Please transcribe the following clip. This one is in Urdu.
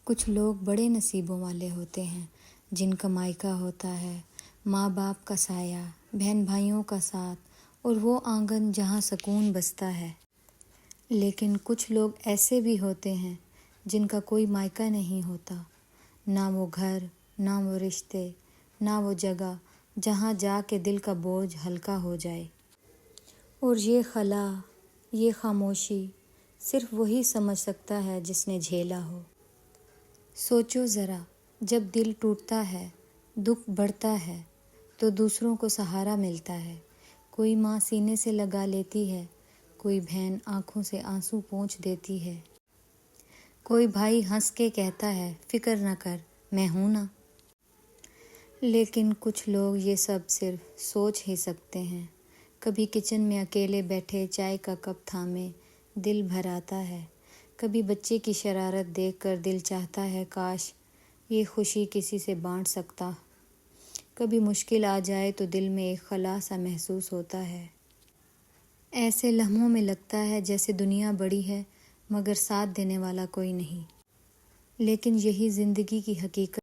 کچھ لوگ بڑے نصیبوں والے ہوتے ہیں جن کا مائکا ہوتا ہے، ماں باپ کا سایہ، بہن بھائیوں کا ساتھ اور وہ آنگن جہاں سکون بستا ہے۔ لیکن کچھ لوگ ایسے بھی ہوتے ہیں جن کا کوئی مائکا نہیں ہوتا، نہ وہ گھر، نہ وہ رشتے، نہ وہ جگہ جہاں جا کے دل کا بوجھ ہلکا ہو جائے۔ اور یہ خلا، یہ خاموشی صرف وہی سمجھ سکتا ہے جس نے جھیلا ہو۔ سوچو ذرا، جب دل ٹوٹتا ہے، دکھ بڑھتا ہے تو دوسروں کو سہارا ملتا ہے۔ کوئی ماں سینے سے لگا لیتی ہے، کوئی بہن آنکھوں سے آنسو پونچھ دیتی ہے، کوئی بھائی ہنس کے کہتا ہے فکر نہ کر میں ہوں نا۔ لیکن کچھ لوگ یہ سب صرف سوچ ہی سکتے ہیں۔ کبھی کچن میں اکیلے بیٹھے چائے کا کپ تھامے دل بھر آتا ہے، کبھی بچے کی شرارت دیکھ کر دل چاہتا ہے کاش یہ خوشی کسی سے بانٹ سکتا، کبھی مشکل آ جائے تو دل میں ایک خلا سا محسوس ہوتا ہے۔ ایسے لمحوں میں لگتا ہے جیسے دنیا بڑی ہے مگر ساتھ دینے والا کوئی نہیں۔ لیکن یہی زندگی کی حقیقت